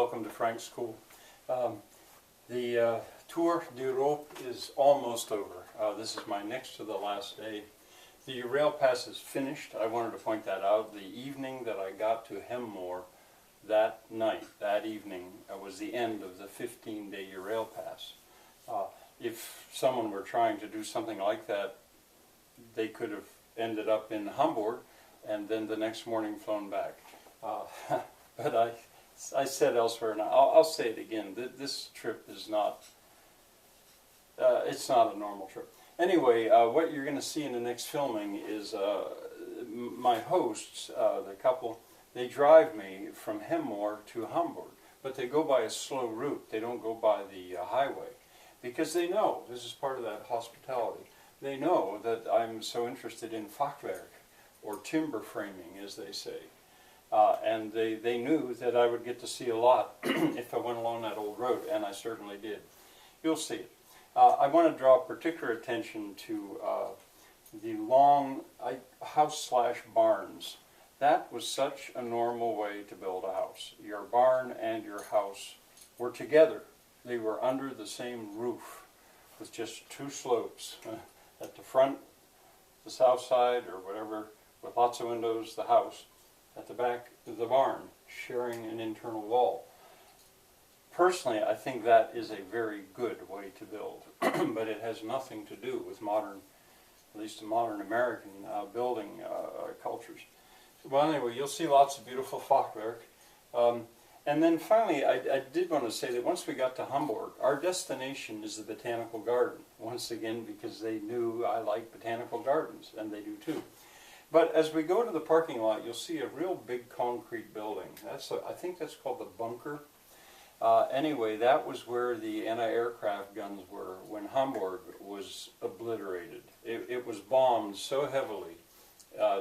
welcome to Frank's School. The Tour d'Europe is almost over. This is my next to the last day. The rail pass is finished. I wanted to point that out. The evening that I got to Hamburg that night, that evening, was the end of the 15-day rail pass. If someone were trying to do something like that, they could have ended up in Hamburg and then the next morning flown back. But I said elsewhere, and I'll say it again, this trip is not, it's not a normal trip. Anyway, what you're going to see in the next filming is my hosts, the couple, they drive me from Hamburg to Hamburg, but they go by a slow route. They don't go by the highway, because they know, this is part of that hospitality, they know that I'm so interested in Fachwerk, or timber framing, as they say. And they knew that I would get to see a lot if I went along that old road, and I certainly did. You'll see it. I want to draw particular attention to the long house/barns. That was such a normal way to build a house. Your barn and your house were together. They were under the same roof with just two slopes. At the front, the south side, or whatever, with lots of windows, the house. At the back of the barn, sharing an internal wall. Personally, I think that is a very good way to build, but it has nothing to do with modern, at least modern American building cultures. Well, anyway, you'll see lots of beautiful Fachwerk. And then finally, I did want to say that once we got to Hamburg, our destination is the Botanical Garden. Once again, because they knew I like botanical gardens, and they do too. But as we go to the parking lot, you'll see a real big concrete building. I think that's called the bunker. Anyway, that was where the anti-aircraft guns were when Hamburg was obliterated. It was bombed so heavily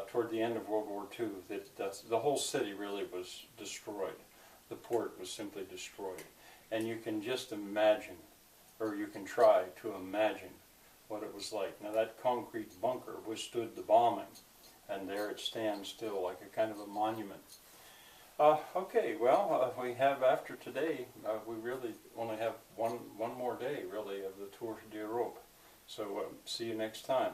toward the end of World War II that the whole city really was destroyed. The port was simply destroyed. And you can just imagine, or you can try to imagine what it was like. Now that concrete bunker withstood the bombing. And there it stands still like a kind of a monument. Okay, well, we have after today, we really only have one more day, really, of the Tour d'Europe. So see you next time.